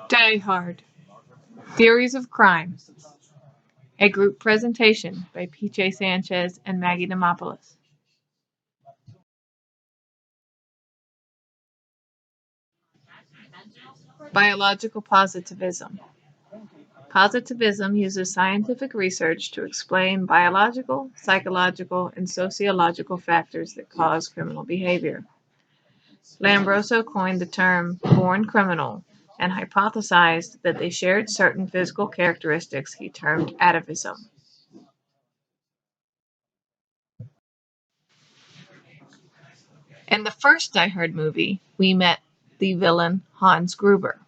Die Hard. Theories of Crime. A group presentation by P.J. Sanchez and Maggie Demopoulos. Biological positivism. Positivism uses scientific research to explain biological, psychological, and sociological factors that cause criminal behavior. Lombroso coined the term born criminal and hypothesized that they shared certain physical characteristics he termed atavism. In the first Die Hard movie, we met the villain Hans Gruber.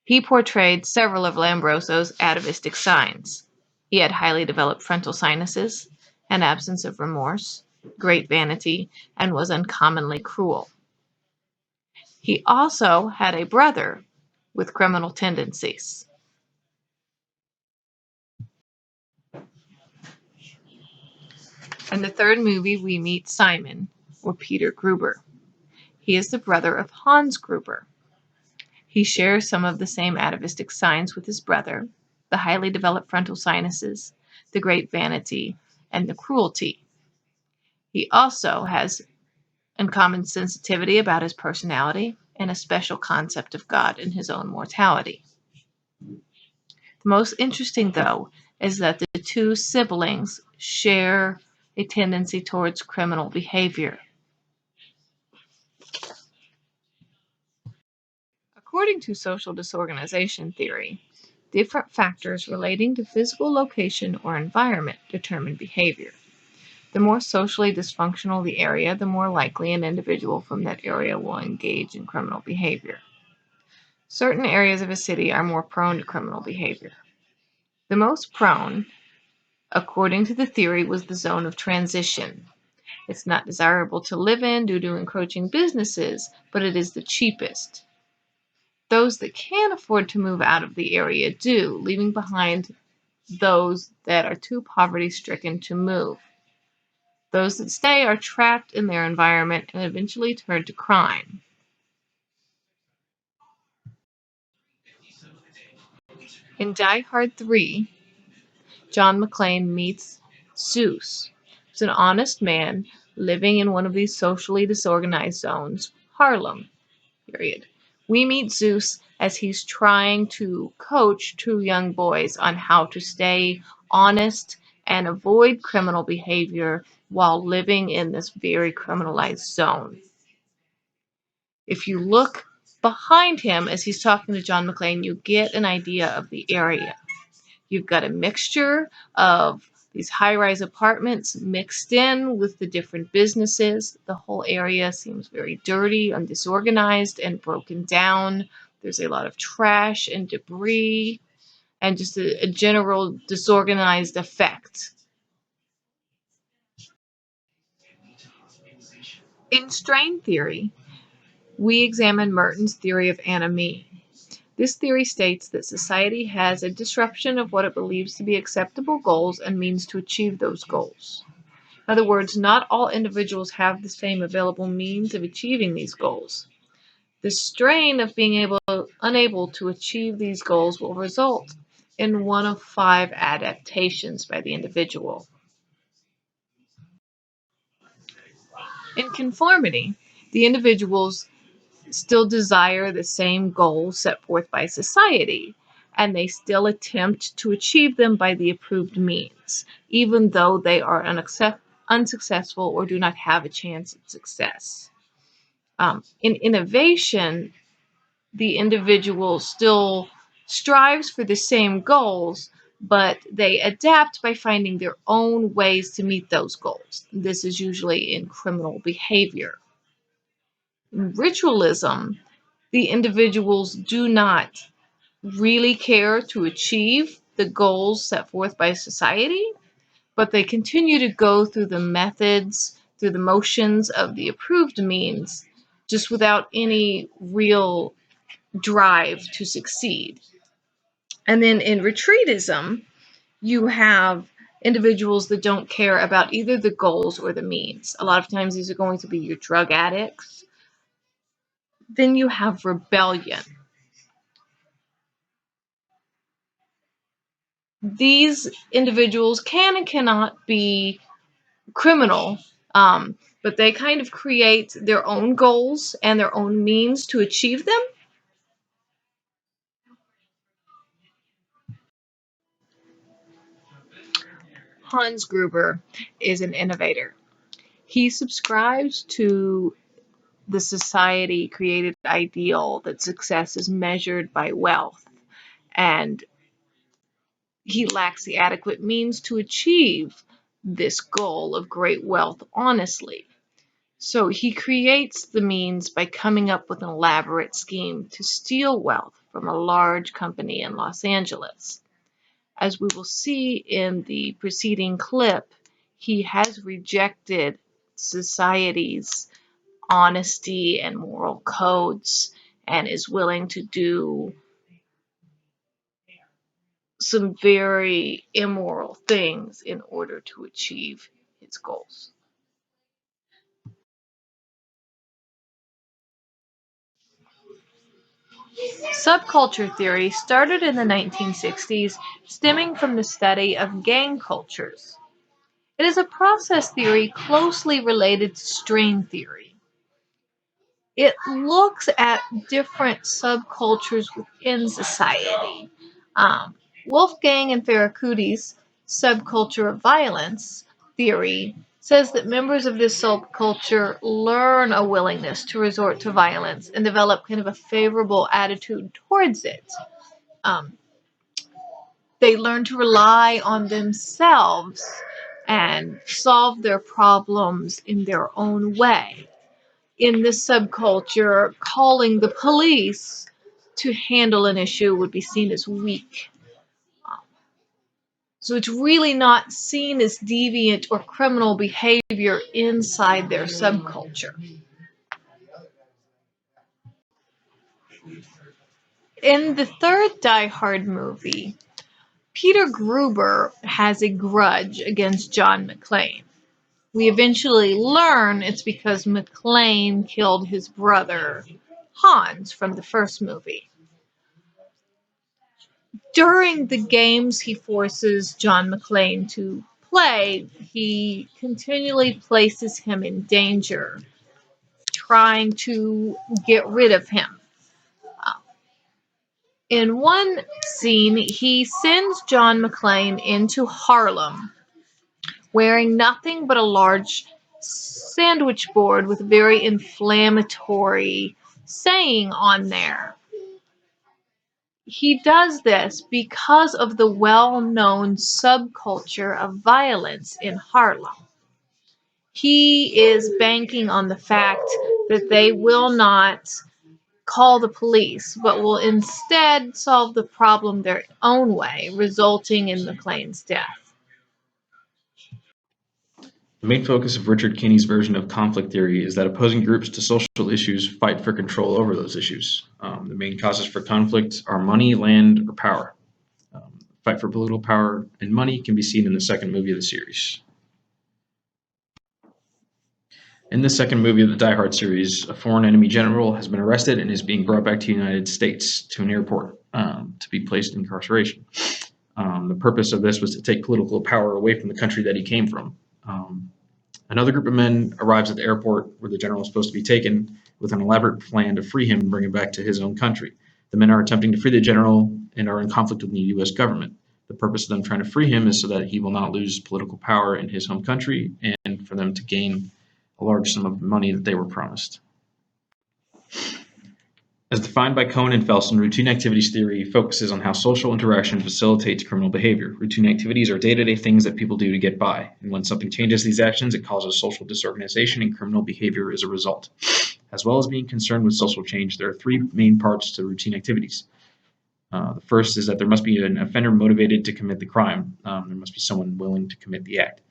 He portrayed several of Lombroso's atavistic signs. He had highly developed frontal sinuses, an absence of remorse, great vanity, and was uncommonly cruel. He also had a brother with criminal tendencies. In the third movie, we meet Simon, or Peter Gruber. He is the brother of Hans Gruber. He shares some of the same atavistic signs with his brother, the highly developed frontal sinuses, the great vanity, and the cruelty. He also has uncommon sensitivity about his personality and a special concept of God and his own mortality. The most interesting, though, is that the two siblings share a tendency towards criminal behavior. According to social disorganization theory, different factors relating to physical location or environment determine behavior. The more socially dysfunctional the area, the more likely an individual from that area will engage in criminal behavior. Certain areas of a city are more prone to criminal behavior. The most prone, according to the theory, was the zone of transition. It's not desirable to live in due to encroaching businesses, but it is the cheapest. Those that can afford to move out of the area do, leaving behind those that are too poverty-stricken to move. Those that stay are trapped in their environment and eventually turn to crime. In Die Hard 3, John McClane meets Zeus. He's an honest man living in one of these socially disorganized zones, Harlem, period. We meet Zeus as he's trying to coach two young boys on how to stay honest and avoid criminal behavior while living in this very criminalized zone. If you look behind him as he's talking to John McClane, you get an idea of the area. You've got a mixture of these high-rise apartments mixed in with the different businesses. The whole area seems very dirty and disorganized and broken down. There's a lot of trash and debris and just a general disorganized effect. In strain theory, we examine Merton's theory of anomie. This theory states that society has a disruption of what it believes to be acceptable goals and means to achieve those goals. In other words, not all individuals have the same available means of achieving these goals. The strain of being unable to achieve these goals will result in one of 5 adaptations by the individual. In conformity, the individuals still desire the same goals set forth by society, and they still attempt to achieve them by the approved means, even though they are unsuccessful or do not have a chance at success. In innovation, the individual still strives for the same goals, but they adapt by finding their own ways to meet those goals. This is usually in criminal behavior. In ritualism, the individuals do not really care to achieve the goals set forth by society, but they continue to go through the methods, through the motions of the approved means, just without any real drive to succeed. And then in retreatism, you have individuals that don't care about either the goals or the means. A lot of times these are going to be your drug addicts, Then you have rebellion. These individuals can and cannot be criminal, but they kind of create their own goals and their own means to achieve them. Hans Gruber is an innovator. He subscribes to the society created ideal that success is measured by wealth, and he lacks the adequate means to achieve this goal of great wealth honestly. So he creates the means by coming up with an elaborate scheme to steal wealth from a large company in Los Angeles. As we will see in the preceding clip, he has rejected society's honesty and moral codes and is willing to do some very immoral things in order to achieve his goals. Subculture theory started in the 1960s, stemming from the study of gang cultures. It is a process theory closely related to strain theory. It looks at different subcultures within society. Um, Wolfgang and Ferracuti's subculture of violence theory says that members of this subculture learn a willingness to resort to violence and develop kind of a favorable attitude towards it. Um, they learn to rely on themselves and solve their problems in their own way. In this subculture, calling the police to handle an issue would be seen as weak. So it's really not seen as deviant or criminal behavior inside their subculture. In the third Die Hard movie, Peter Gruber has a grudge against John McClane. We eventually learn it's because McClane killed his brother, Hans, from the first movie. During the games he forces John McClane to play, he continually places him in danger, trying to get rid of him. In one scene, he sends John McClane into Harlem wearing nothing but a large sandwich board with a very inflammatory saying on there. He does this because of the well-known subculture of violence in Harlem. He is banking on the fact that they will not call the police, but will instead solve the problem their own way, resulting in McClane's death. The main focus of Richard Kinney's version of conflict theory is that opposing groups to social issues fight for control over those issues. The main causes for conflict are money, land, or power. Fight for political power and money can be seen in the second movie of the series. In the second movie of the Die Hard series, a foreign enemy general has been arrested and is being brought back to the United States to an airport to be placed in incarceration. The purpose of this was to take political power away from the country that he came from. Another group of men arrives at the airport where the general is supposed to be taken with an elaborate plan to free him and bring him back to his own country. The men are attempting to free the general and are in conflict with the U.S. government. The purpose of them trying to free him is so that he will not lose political power in his home country and for them to gain a large sum of money that they were promised. As defined by Cohen and Felsen, routine activities theory focuses on how social interaction facilitates criminal behavior. Routine activities are day-to-day things that people do to get by, and when something changes these actions, it causes social disorganization and criminal behavior as a result. As well as being concerned with social change, there are three main parts to routine activities. The first is that there must be an offender motivated to commit the crime. There must be someone willing to commit the act.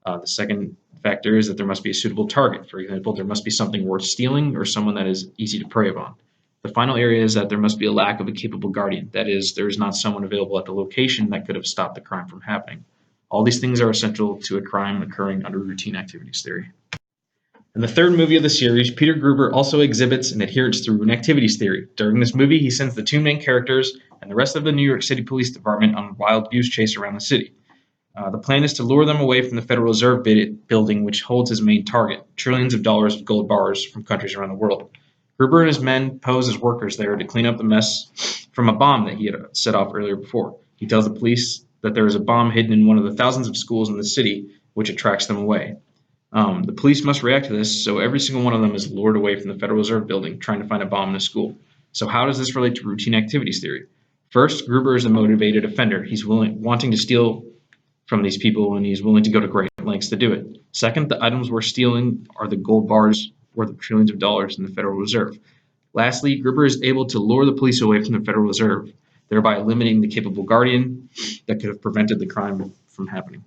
The second factor is that there must be a suitable target. For example, there must be something worth stealing or someone that is easy to prey upon. The final area is that there must be a lack of a capable guardian. That is, there is not someone available at the location that could have stopped the crime from happening. All these things are essential to a crime occurring under routine activities theory. In the third movie of the series, Peter Gruber also exhibits an adherence to routine activities theory. During this movie, he sends the two main characters and the rest of the New York City Police Department on a wild goose chase around the city. The plan is to lure them away from the Federal Reserve building, which holds his main target, trillions of dollars of gold bars from countries around the world. Gruber and his men pose as workers there to clean up the mess from a bomb that he had set off earlier before. He tells the police that there is a bomb hidden in one of the thousands of schools in the city, which attracts them away. The police must react to this, so every single one of them is lured away from the Federal Reserve building, trying to find a bomb in a school. So how does this relate to routine activities theory? First, Gruber is a motivated offender. He's wanting to steal from these people, and he's willing to go to great lengths to do it. Second, the items we're stealing are the gold bars worth of trillions of dollars in the Federal Reserve. Lastly, Gruber is able to lure the police away from the Federal Reserve, thereby eliminating the capable guardian that could have prevented the crime from happening.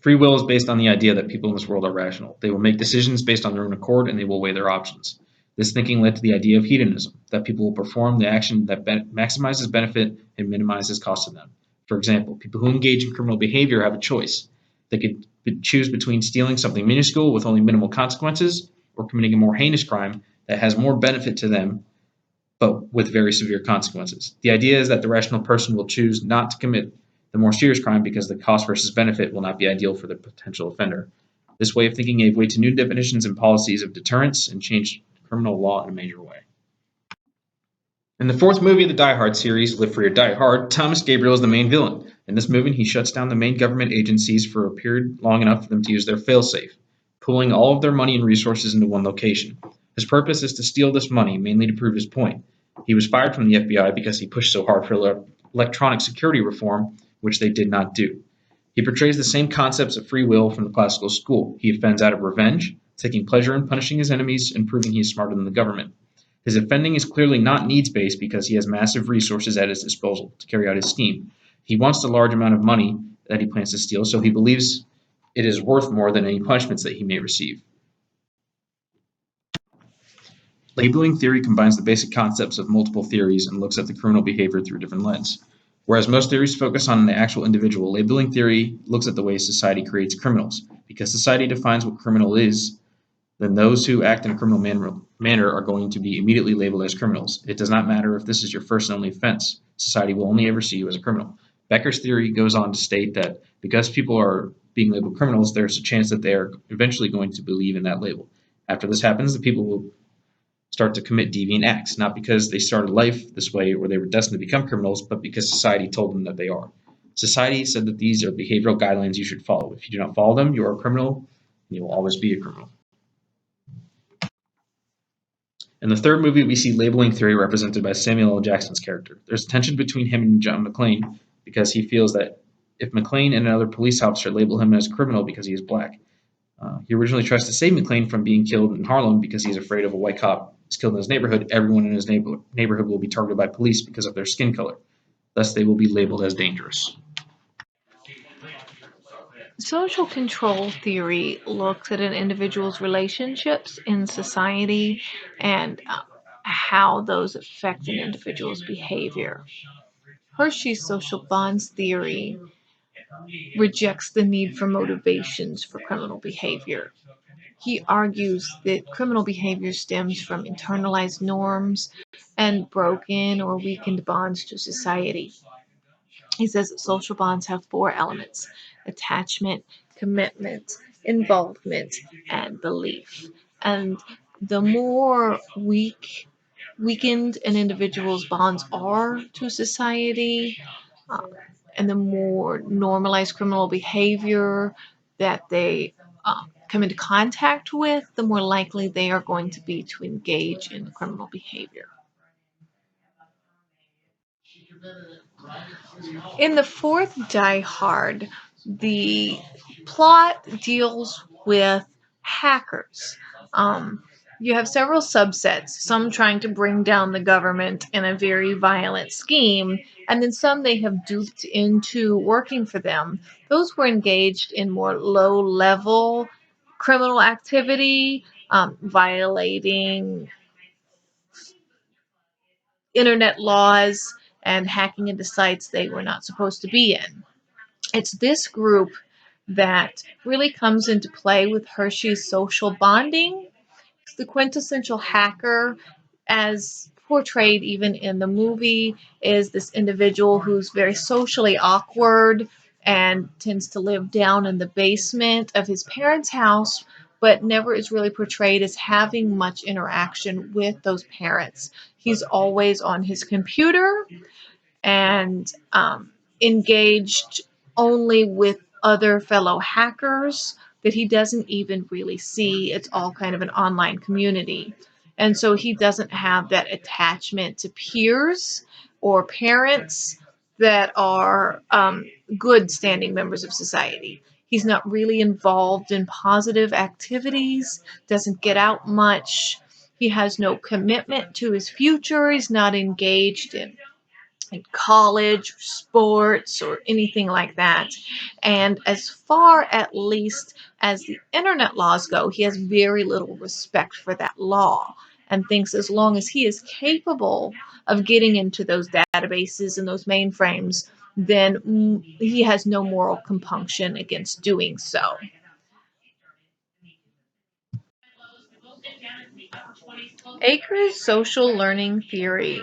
Free will is based on the idea that people in this world are rational. They will make decisions based on their own accord, and they will weigh their options. This thinking led to the idea of hedonism, that people will perform the action that maximizes benefit and minimizes cost to them. For example, people who engage in criminal behavior have a choice. They could choose between stealing something minuscule with only minimal consequences or committing a more heinous crime that has more benefit to them but with very severe consequences. The idea is that the rational person will choose not to commit the more serious crime because the cost versus benefit will not be ideal for the potential offender. This way of thinking gave way to new definitions and policies of deterrence and changed criminal law in a major way. In the fourth movie of the Die Hard series, Live Free or Die Hard, Thomas Gabriel is the main villain. In this movie, he shuts down the main government agencies for a period long enough for them to use their failsafe, pooling all of their money and resources into one location. His purpose is to steal this money, mainly to prove his point. He was fired from the FBI because he pushed so hard for electronic security reform, which they did not do. He portrays the same concepts of free will from the classical school. He offends out of revenge, taking pleasure in punishing his enemies and proving he is smarter than the government. His offending is clearly not needs-based because he has massive resources at his disposal to carry out his scheme. He wants the large amount of money that he plans to steal, so he believes it is worth more than any punishments that he may receive. Labeling theory combines the basic concepts of multiple theories and looks at the criminal behavior through a different lens. Whereas most theories focus on the actual individual, labeling theory looks at the way society creates criminals. Because society defines what criminal is, then those who act in a criminal manner are going to be immediately labeled as criminals. It does not matter if this is your first and only offense. Society will only ever see you as a criminal. Becker's theory goes on to state that because people are being labeled criminals, there's a chance that they are eventually going to believe in that label. After this happens, the people will start to commit deviant acts, not because they started life this way or they were destined to become criminals, but because society told them that they are. Society said that these are behavioral guidelines you should follow. If you do not follow them, you are a criminal, and you will always be a criminal. In the third movie, we see labeling theory represented by Samuel L. Jackson's character. There's tension between him and John McClane because he feels that if McClane and another police officer label him as a criminal because he is black, he originally tries to save McClane from being killed in Harlem because he's afraid of a white cop is killed in his neighborhood. Everyone in his neighborhood will be targeted by police because of their skin color. Thus, they will be labeled as dangerous. Social control theory looks at an individual's relationships in society and how those affect an individual's behavior. Hershey's social bonds theory rejects the need for motivations for criminal behavior. He argues that criminal behavior stems from internalized norms and broken or weakened bonds to society. He says that social bonds have four elements: attachment, commitment, involvement, and belief. And the more weakened an individual's bonds are to society, um, and the more normalized criminal behavior that they come into contact with, the more likely they are going to be to engage in criminal behavior. In the fourth Die Hard, the plot deals with hackers. Um, you have several subsets, some trying to bring down the government in a very violent scheme, and then some they have duped into working for them. Those were engaged in more low level criminal activity, violating internet laws and hacking into sites they were not supposed to be in. It's this group that really comes into play with Hershey's social bonding. The quintessential hacker, as portrayed even in the movie, is this individual who's very socially awkward and tends to live down in the basement of his parents' house, but never is really portrayed as having much interaction with those parents. He's always on his computer and engaged only with other fellow hackers that he doesn't even really see. It's all kind of an online community. And so he doesn't have that attachment to peers or parents that are good standing members of society. He's not really involved in positive activities, doesn't get out much. He has no commitment to his future. He's not engaged in college, sports, or anything like that. And as far at least as the internet laws go, he has very little respect for that law and thinks as long as he is capable of getting into those databases and those mainframes, then he has no moral compunction against doing so. Aker's social learning theory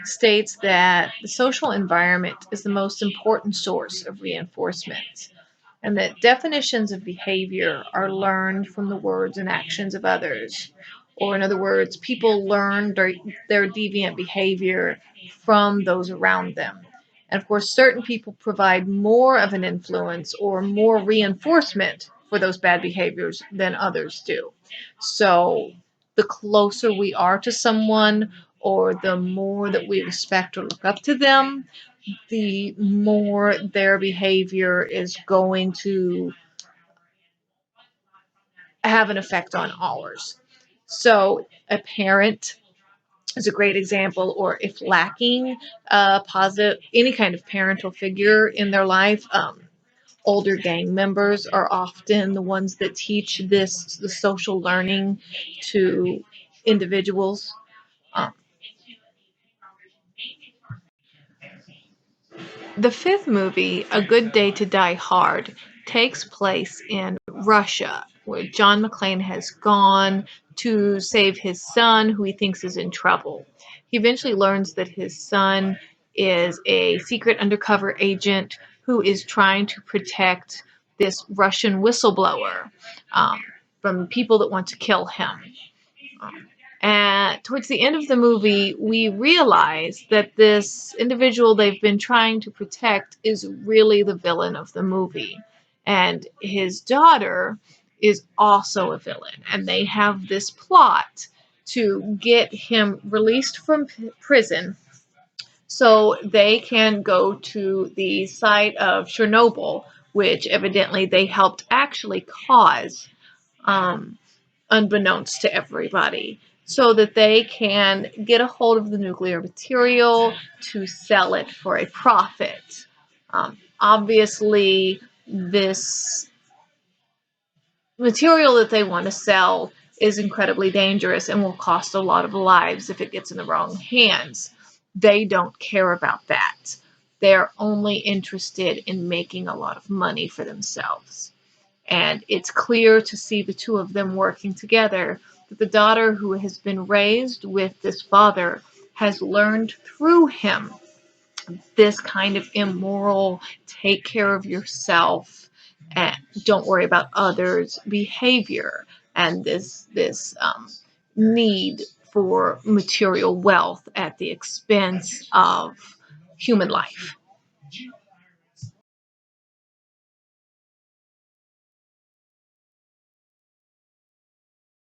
states that the social environment is the most important source of reinforcement, and that definitions of behavior are learned from the words and actions of others. Or, in other words, people learn their deviant behavior from those around them. And of course, certain people provide more of an influence or more reinforcement for those bad behaviors than others do. So, the closer we are to someone, or the more that we respect or look up to them, the more their behavior is going to have an effect on ours. So, a parent is a great example, or if lacking a positive, any kind of parental figure in their life, older gang members are often the ones that teach the social learning to individuals. Um, The fifth movie, A Good Day to Die Hard, takes place in Russia, where John McClane has gone to save his son, who he thinks is in trouble. He eventually learns that his son is a secret undercover agent who is trying to protect this Russian whistleblower um, from people that want to kill him. And towards the end of the movie, we realize that this individual they've been trying to protect is really the villain of the movie. And his daughter is also a villain. And they have this plot to get him released from prison so they can go to the site of Chernobyl, which evidently they helped actually cause. Um, Unbeknownst to everybody, so that they can get a hold of the nuclear material to sell it for a profit. Obviously, this material that they want to sell is incredibly dangerous and will cost a lot of lives if it gets in the wrong hands. They don't care about that. They're only interested in making a lot of money for themselves. And it's clear to see the two of them working together that the daughter who has been raised with this father has learned through him this kind of immoral, take care of yourself and don't worry about others behavior, and this need for material wealth at the expense of human life.